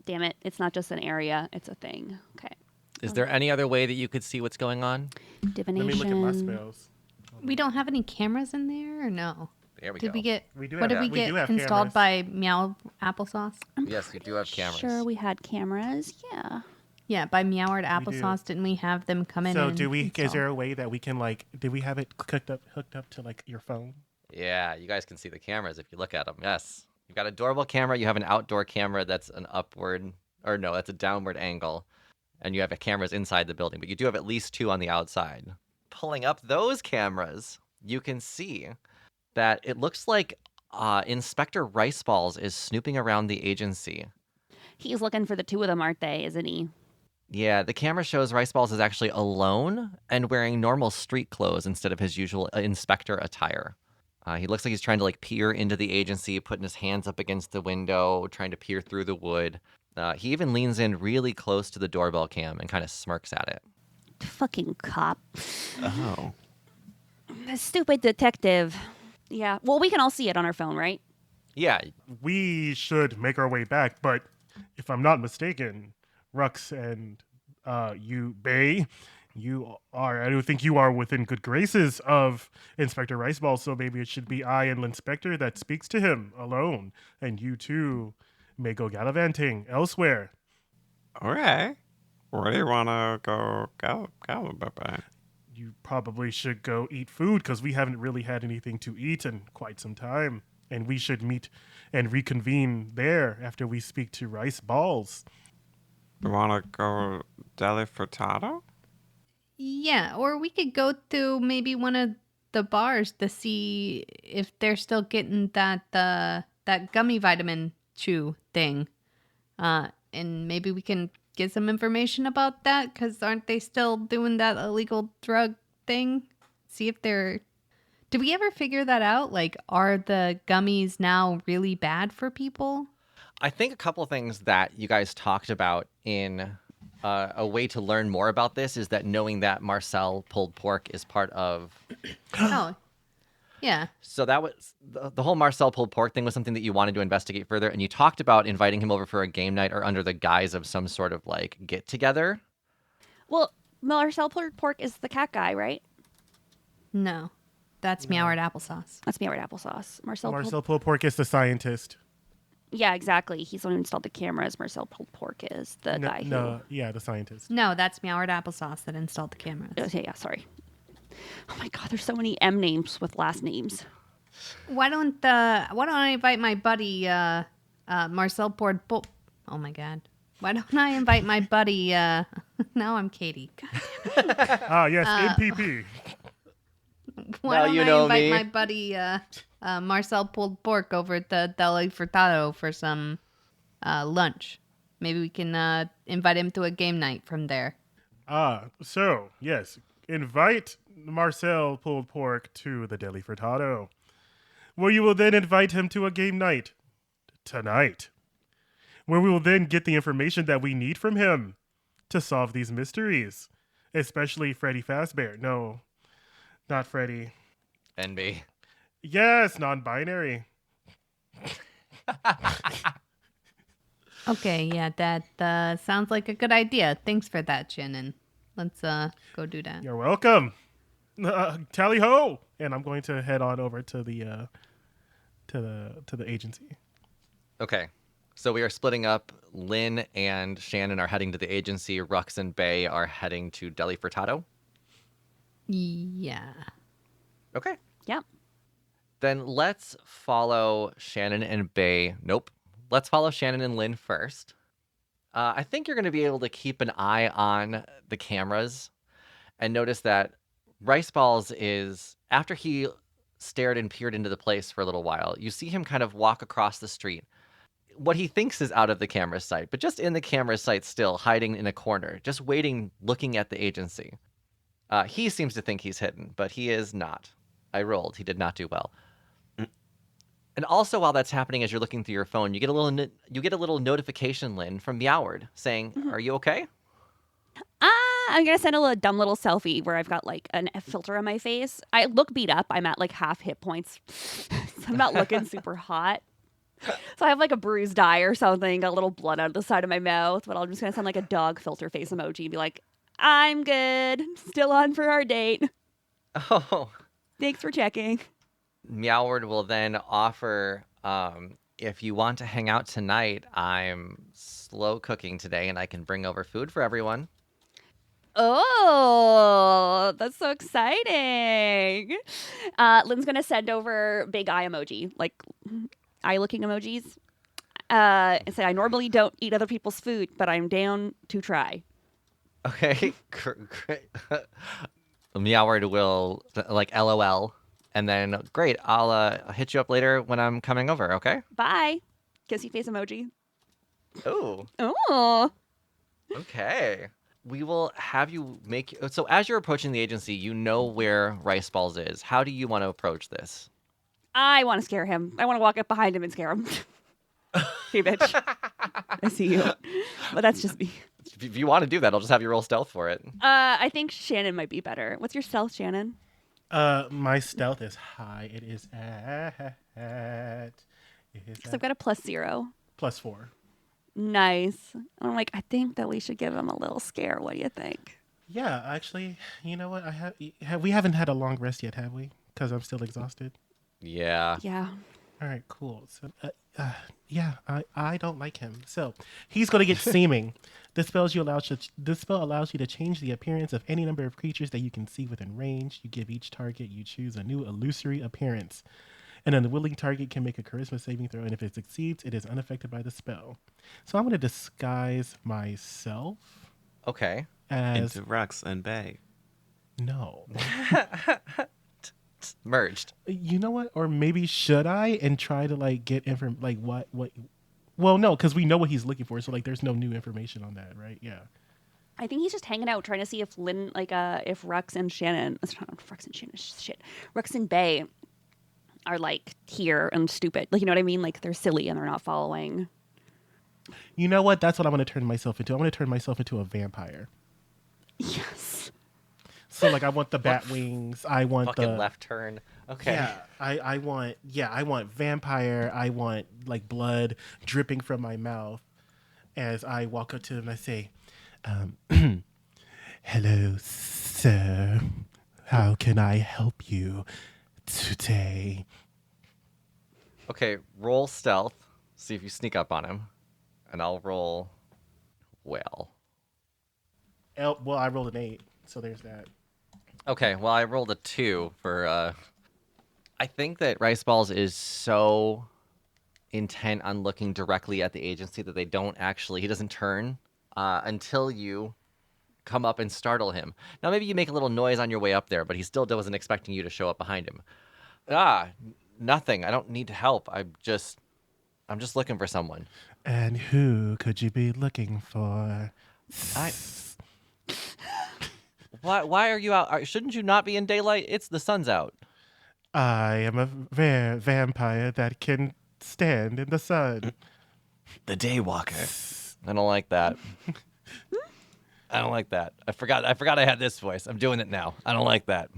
Damn it! It's not just an area; it's a thing. Okay. Is there any other way that you could see what's going on? Divination. Let me look at my spells. We don't have any cameras in there, or no? There we Did go. we get? We do what have- did we we do get have installed cameras. by Meow Applesauce? Yes, you do have cameras. Sure, we had cameras. Yeah. Yeah, by Meoward do. Applesauce. Didn't we have them come in? So and do we? install? Is there a way that we can did we have it hooked up to your phone? Yeah, you guys can see the cameras if you look at them. Yes. You've got a doorbell camera. You have an outdoor camera that's an upward, or no, that's a downward angle. And you have cameras inside the building, but you do have at least 2 on the outside. Pulling up those cameras, you can see that it looks like Inspector Riceballs is snooping around the agency. He's looking for the 2 of them, aren't they? Isn't he? Yeah, the camera shows Riceballs is actually alone and wearing normal street clothes instead of his usual inspector attire. He looks like he's trying to peer into the agency, putting his hands up against the window, trying to peer through the wood. He even leans in really close to the doorbell cam and kind of smirks at it. Fucking cop. Oh. The stupid detective. Yeah. Well, we can all see it on our phone, right? Yeah. We should make our way back, but if I'm not mistaken, Rux and you, Bae, I don't think you are within good graces of Inspector Riceball, so maybe it should be I and Lynn Spectre that speaks to him alone, and you two may go gallivanting elsewhere. All right. Where do you want to go? You probably should go eat food because we haven't really had anything to eat in quite some time. And we should meet and reconvene there after we speak to Rice Balls. You want to go Deli Furtado? Yeah, or we could go to maybe one of the bars to see if they're still getting that gummy vitamin chew thing. And maybe we can get some information about that, because aren't they still doing that illegal drug thing? See if they're... Did we ever figure that out? Like, are the gummies now really bad for people? I think a couple things that you guys talked about in a way to learn more about this is that knowing that Marcel pulled pork is part of... Oh, yeah. So that was the whole Marcel pulled pork thing was something that you wanted to investigate further, and you talked about inviting him over for a game night or under the guise of some sort of like get together. Well, Marcel pulled pork is the cat guy, right? No. That's Meoward applesauce. That's Meoward applesauce. Marcel Pulled Pork is the scientist. Yeah, exactly. He's the one who installed the cameras. Marcel pulled pork is the guy the scientist. No, that's Meoward applesauce that installed the cameras. Yeah, sorry. Oh my God, there's so many M names with last names. Why don't I invite my buddy Marcel poured Oh my God. Why don't I invite my buddy now I'm Katie. God. Yes, MPP. Why Now don't you I know invite me. my buddy Marcel pulled pork over at the Deli Furtado for some lunch. Maybe we can invite him to a game night from there. So, yes, invite Marcel Pulled Pork to the Deli Furtado, where you will then invite him to a game night tonight, where we will then get the information that we need from him to solve these mysteries, especially Freddy Fazbear. No, not Freddy. NB. Yes, non-binary. Okay, yeah, that sounds like a good idea. Thanks for that, Shannon. Let's go do that. You're welcome. Tally ho! And I'm going to head on over to the agency. Okay. So we are splitting up. Lynn and Shannon are heading to the agency. Rux and Bae are heading to Deli Furtado. Yeah. Okay. Yep. Then let's follow Shannon and Bae. Nope. Let's follow Shannon and Lynn first. I think you're going to be able to keep an eye on the cameras and notice that Rice Balls is, after he stared and peered into the place for a little while, you see him kind of walk across the street. What he thinks is out of the camera sight, but just in the camera sight still, hiding in a corner, just waiting, looking at the agency. He seems to think he's hidden, but he is not. I rolled. He did not do well. And also, while that's happening, as you're looking through your phone, you get a little notification, Lynn, from Meoward saying, "Are you okay?" I'm gonna send a little dumb little selfie where I've got like a filter on my face. I look beat up. I'm at like half hit points. So I'm not looking super hot. So I have like a bruised eye or something, got a little blood out of the side of my mouth, but I'm just gonna send like a dog filter face emoji and be like, "I'm good. Still on for our date. Oh. Thanks for checking." Meoward will then offer, if you want to hang out tonight, I'm slow cooking today and I can bring over food for everyone. Oh, that's so exciting. Lynn's going to send over big eye emoji, like eye looking emojis, and say, "I normally don't eat other people's food, but I'm down to try." Okay, great. Meoward will, like, LOL. And then, great, I'll hit you up later when I'm coming over, okay? Bye. Kissy face emoji. Ooh, Oh. okay. We will have you make... So as you're approaching the agency, you know where Rice Balls is. How do you want to approach this? I want to scare him. I want to walk up behind him and scare him. Hey, bitch. I see you. But that's just me. If you want to do that, I'll just have you roll stealth for it. I think Shannon might be better. What's your stealth, Shannon? My stealth is high. It is at. Because I've got a +0. +4. Nice. And I'm like, I think that we should give him a little scare. What do you think? Yeah, actually, you know what? We haven't had a long rest yet, have we? Because I'm still exhausted. Yeah. Yeah. All right, cool. So, yeah, I don't like him. So he's gonna get seeming. This spell allows you to change the appearance of any number of creatures that you can see within range. You give each target you choose a new illusory appearance. An unwilling target can make a charisma saving throw, and if it succeeds, it is unaffected by the spell. So I'm going to disguise myself Okay. as... Into Rux and Bae. No. Merged. You know what? Or maybe should I and try to, like, get like, what... Well, no, because we know what he's looking for, so, like, there's no new information on that, right? Yeah. I think he's just hanging out trying to see if if Rux and Shannon... Rux and Shannon, shit. Rux and Bae are, like, here and stupid. Like, you know what I mean? Like, they're silly and they're not following. You know what? That's what I'm going to turn myself into. I'm going to turn myself into a vampire. Yes. So, like, I want the bat wings. I want Fucking the... left turn. Okay. Yeah, I want vampire. I want, like, blood dripping from my mouth as I walk up to them and I say, hello, sir. How can I help you today? Okay, roll stealth. See if you sneak up on him. And I'll roll well. Well, I rolled an 8, so there's that. Okay, well, I rolled a 2 for, I think that Rice Balls is so intent on looking directly at the agency that he doesn't turn until you come up and startle him. Now, maybe you make a little noise on your way up there, but he still wasn't expecting you to show up behind him. Nothing. I don't need help. I'm just looking for someone. And who could you be looking for? Why are you out? Shouldn't you not be in daylight? The sun's out. I am a vampire that can stand in the sun. The Daywalker. I don't like that. I don't like that. I forgot I had this voice. I'm doing it now. I don't like that.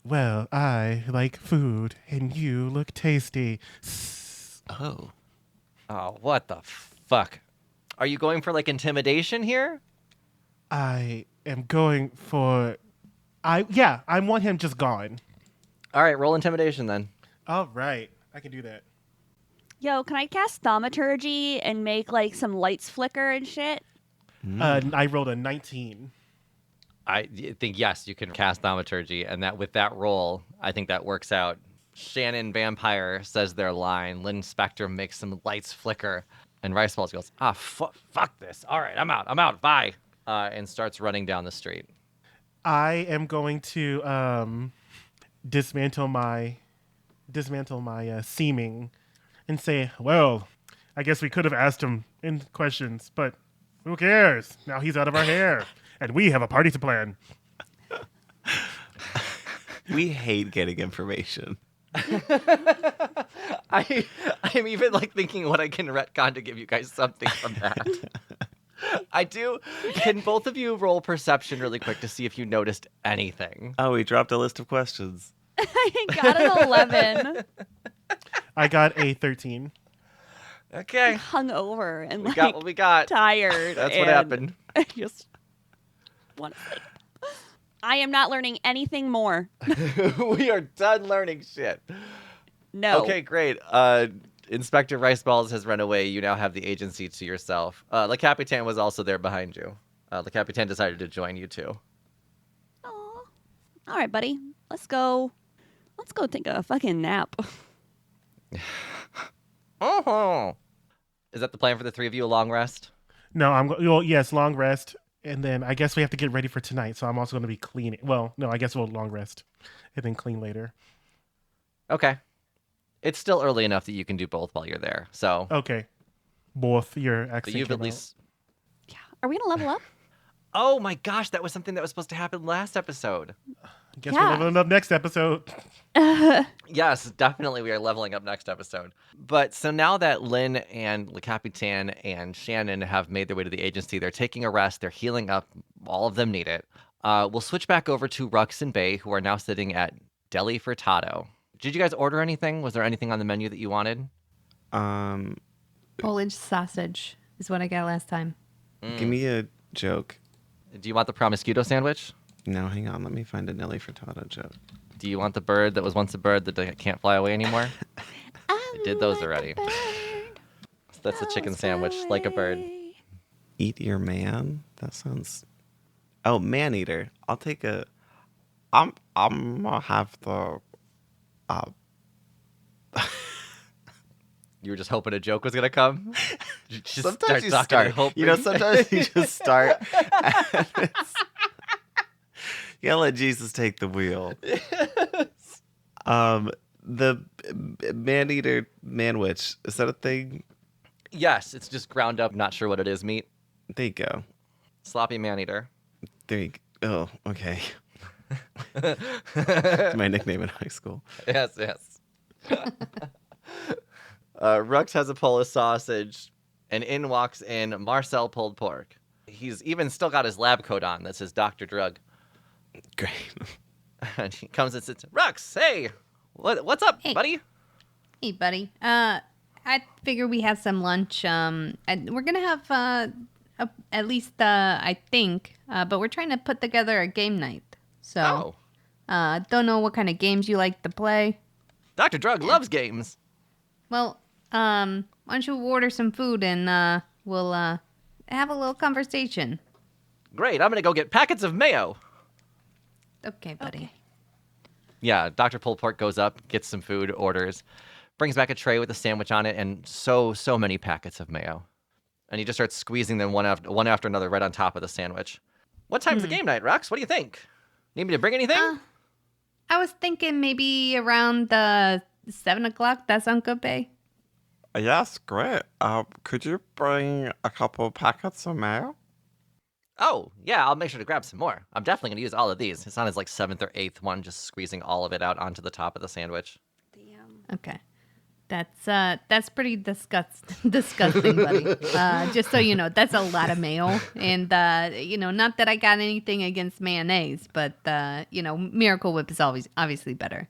Well, I like food, and you look tasty. Oh. Oh, what the fuck? Are you going for, like, intimidation here? I am going for... I want him just gone. All right, roll intimidation then. All right. I can do that. Yo, can I cast Thaumaturgy and make, like, some lights flicker and shit? I rolled a 19. I think, yes, you can cast Thaumaturgy, and that with that roll, I think that works out. Shannon Vampire says their line. Lynn Spectre makes some lights flicker. And Rice Balls goes, fuck this. All right, I'm out. Bye. And starts running down the street. I am going to dismantle my seeming and say, well, I guess we could have asked him in questions, but who cares? Now he's out of our hair, and we have a party to plan. We hate getting information. I'm even like thinking what I can retcon to give you guys something from that. I do. Can both of you roll perception really quick to see if you noticed anything? Oh, we dropped a list of questions. I got an 11. I got a 13. Okay. Hungover and We like got what we got. tired. That's what and happened. I just want to sleep. I am not learning anything more. We are done learning shit. No. Okay, great. Inspector Rice Balls has run away. You now have the agency to yourself. Le Capitan was also there behind you. Le Capitan decided to join you too. Aw. All right, buddy. Let's go take a fucking nap. Oh. Is that the plan for the three of you? A long rest? No, yes, long rest. And then I guess we have to get ready for tonight. So I'm also going to be cleaning. Well, no, I guess we'll long rest and then clean later. Okay. It's still early enough that you can do both while you're there. So. Okay. Both your But accent you've came at least. Yeah. Are we going to level up? Oh my gosh, that was something that was supposed to happen last episode. I guess Yeah. we're leveling up next episode. Yes, definitely we are leveling up next episode. But so now that Lynn and Le Capitan and Shannon have made their way to the agency, they're taking a rest, they're healing up, all of them need it. We'll switch back over to Rux and Bae, who are now sitting at deli frittata. Did you guys order anything? Was there anything on the menu that you wanted? Polish sausage is what I got last time. Give me a joke. Do you want the promiscuto sandwich? No, hang on. Let me find a Nelly Furtado joke. Do you want the bird that was once a bird that can't fly away anymore? I did those already. So that's a chicken sandwich, like a bird. Eat your man? That sounds... Oh, man eater. I'll take a... I'm gonna have the... You were just hoping a joke was gonna come. Sometimes you start. You know, sometimes you just start. You gotta let Jesus take the wheel. The man-eater manwich, is that a thing? Yes, it's just ground up. Not sure what it is. Meat. There you go. Sloppy man-eater. There you go. Oh, okay. It's my nickname in high school. Yes. Rux has a Polish sausage, and in walks in Marcel pulled pork. He's even still got his lab coat on. That's his doctor drug. Great. And he comes and sits. Rux, hey, what's up, Hey. buddy? Hey, buddy. I figure we have some lunch. And we're gonna have at least I think, but we're trying to put together a game night. So, don't know what kind of games you like to play. Dr. Drug loves games. Well, why don't you order some food and we'll have a little conversation. Great, I'm gonna go get packets of mayo. Okay, buddy. Okay. Yeah, Dr. Pulled Pork goes up, gets some food, orders, brings back a tray with a sandwich on it, and so many packets of mayo. And he just starts squeezing them one after another right on top of the sandwich. What time's the game night, Rux? What do you think? Need me to bring anything? I was thinking maybe around 7 o'clock. That sound good, Bae? Yes, great. Could you bring a couple packets of mayo? Oh, yeah, I'll make sure to grab some more. I'm definitely going to use all of these. It's on his 7th or 8th one, just squeezing all of it out onto the top of the sandwich. Okay. That's pretty disgusting, buddy. Just so you know, that's a lot of mayo. And, not that I got anything against mayonnaise, but, Miracle Whip is obviously better.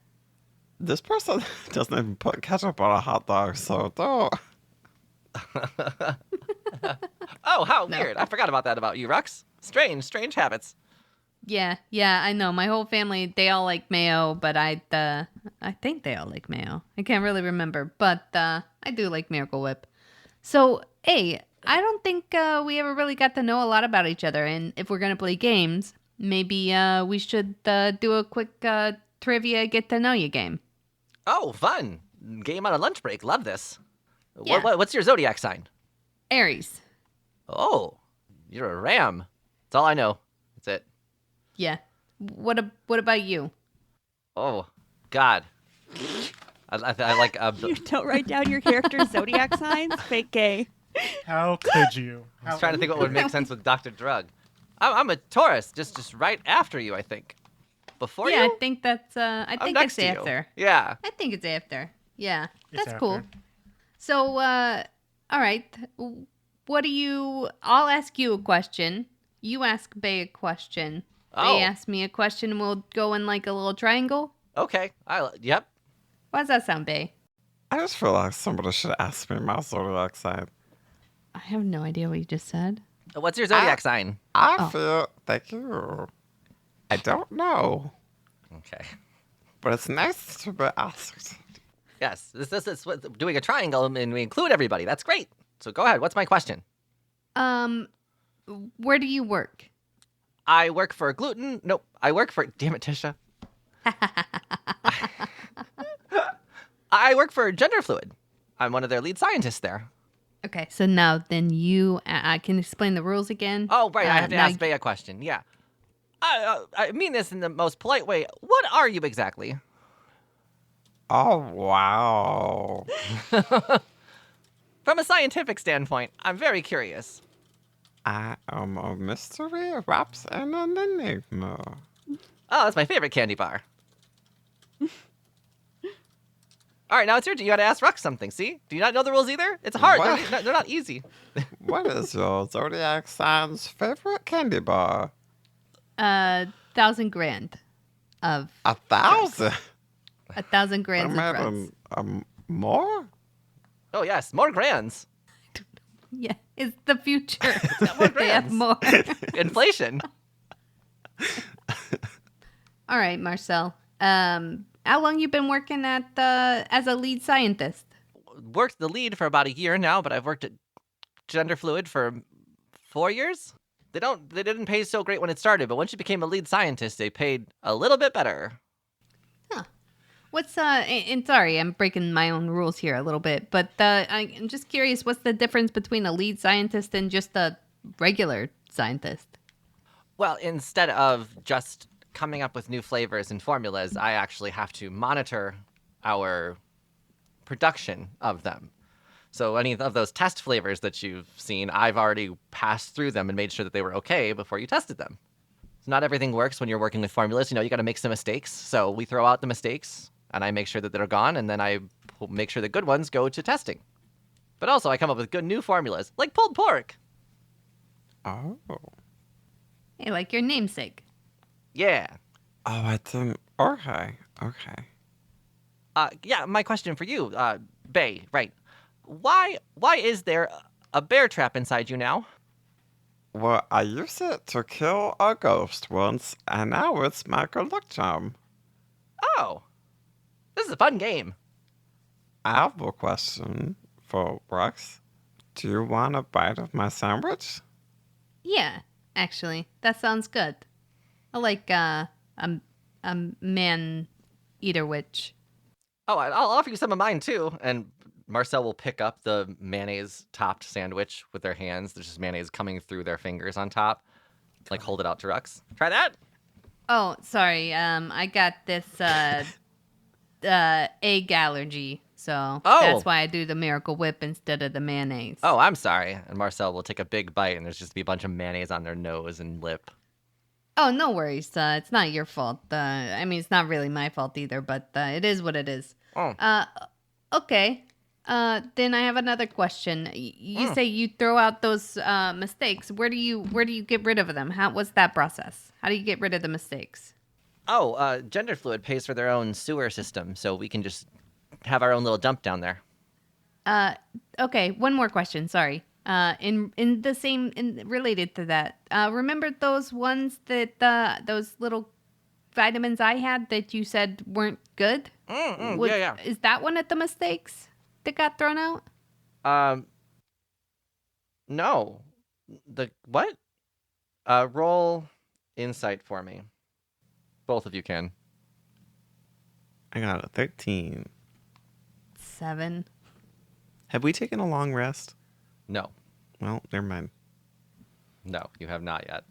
This person doesn't even put ketchup on a hot dog, so don't. Oh, how weird. I forgot about that about you, Rux. Strange habits. Yeah, I know. My whole family, they all like mayo, but I think they all like mayo. I can't really remember, but I do like Miracle Whip. So, hey, I don't think we ever really got to know a lot about each other, and if we're going to play games, maybe we should do a quick trivia get-to-know-you game. Oh, fun. Game on a lunch break. Love this. Yeah. What's your zodiac sign? Aries. Oh, you're a ram. That's all I know. That's it. Yeah. What about you? Oh, God. I like... You don't write down your character's zodiac signs? Fake gay. How could you? I was trying to think what would make sense with Dr. Drug. I'm a Taurus, just right after you, I think. Before you? I think that's I think next it's to you. after. Yeah. I think it's after. Yeah. It's That's cool. after. So all right. I'll ask you a question. You ask Bae a question. Oh. Bae ask me a question and we'll go in like a little triangle. Okay. Yep. How does that sound, Bae? I just feel like somebody should ask me my zodiac sign. I have no idea what you just said. What's your zodiac sign? Thank you. I don't know, Okay. but it's nice to be asked. Yes. This is doing a triangle and we include everybody. That's great. So go ahead. What's my question? Where do you work? I work for gluten. Nope. I work for. Damn it, Tisha. I work for Gender Fluid. I'm one of their lead scientists there. Okay, so now then you can explain the rules again. Oh, right. I have to now ask Bae a question. Yeah. I mean this in the most polite way. What are you exactly? Oh, wow. From a scientific standpoint, I'm very curious. I am a mystery wraps in an enigma. Oh, that's my favorite candy bar. All right, now it's your turn. You got to ask Rux something. See? Do you not know the rules either? It's hard. What? They're not easy. What is your zodiac sign's favorite candy bar? 1,000 grand of 1,000? 1,000 grands of They drugs. made more? Oh yes, more grands. Yeah, it's the future. More They have grands. more. Inflation. All right, Marcel. How long you been working at as a lead scientist? Worked the lead for about a year now, but I've worked at Gender Fluid for 4 years. They didn't pay so great when it started, but once you became a lead scientist, they paid a little bit better. What's and sorry, I'm breaking my own rules here a little bit, but I'm just curious, what's the difference between a lead scientist and just a regular scientist? Well, instead of just coming up with new flavors and formulas, I actually have to monitor our production of them. So any of those test flavors that you've seen, I've already passed through them and made sure that they were okay before you tested them. So not everything works when you're working with formulas. You know, you got to make some mistakes. So we throw out the mistakes, and I make sure that they're gone, and then I make sure the good ones go to testing. But also, I come up with good new formulas, like pulled pork. Oh. Hey, like your namesake. Yeah. Oh, I didn't. Okay. Yeah, my question for you, Bae, right. Why is there a bear trap inside you now? Well, I used it to kill a ghost once, and now it's my good luck charm. Oh. This is a fun game. I have a question for Rux. Do you want a bite of my sandwich? Yeah, actually, that sounds good. I like a man-eater witch. Oh, I'll offer you some of mine too. And Marcel will pick up the mayonnaise-topped sandwich with their hands. There's just mayonnaise coming through their fingers on top. Like, hold it out to Rux. Try that. Oh, sorry. I got this egg allergy, so that's why I do the Miracle Whip instead of the mayonnaise. Oh, I'm sorry. And Marcel will take a big bite, and there's just be a bunch of mayonnaise on their nose and lip. Oh, no worries. It's not your fault. I mean, it's not really my fault either, but it is what it is. Oh. Okay. Then I have another question. You say you throw out those mistakes. Where do you get rid of them? What's that process? How do you get rid of the mistakes? Oh, Gender Fluid pays for their own sewer system, so we can just have our own little dump down there. Okay, one more question. Sorry. Related to that. Remember those ones that those little vitamins I had that you said weren't good? Yeah. Is that one of the mistakes that got thrown out? No. The what? Roll insight for me. Both of you can. I got a 13. 7. Have we taken a long rest? No. Well, never mind. No, you have not yet.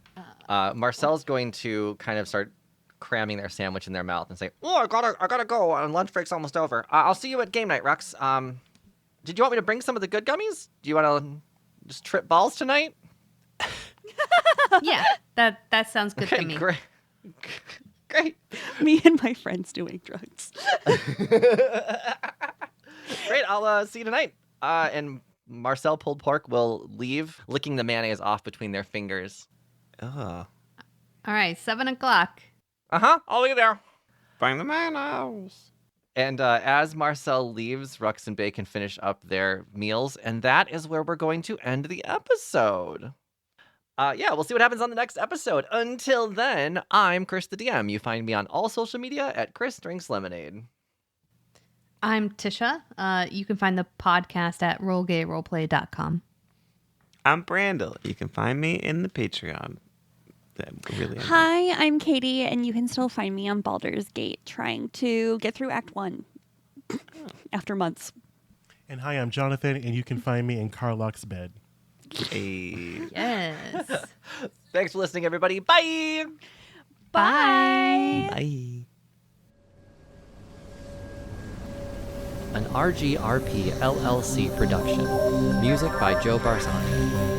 Marcel's going to kind of start cramming their sandwich in their mouth and say, "Oh, I gotta go. Lunch break's almost over. I'll see you at game night, Rux. Did you want me to bring some of the good gummies? Do you want to just trip balls tonight?" Yeah, that sounds good to me. Great. Me and my friends doing drugs. Great. I'll see you tonight. And Marcel pulled pork will leave, licking the mayonnaise off between their fingers. Ugh. All right, 7 o'clock. I'll be there. Bring the mayonnaise. And as Marcel leaves, Rux and Bae can finish up their meals, and that is where we're going to end the episode. Yeah, we'll see what happens on the next episode. Until then, I'm Kris the DM. You find me on all social media at Kris Drinks Lemonade. I'm Tisha. You can find the podcast at rollgayroleplay.com. I'm Brandle. You can find me in the Patreon. Hi, I'm Katie, and you can still find me on Baldur's Gate trying to get through Act 1 after months. And hi, I'm Jonathan, and you can find me in Carlock's bed. Hey. Yes. Thanks for listening, everybody. Bye! Bye! Bye. An RGRP LLC production. Music by Joe Barsanti.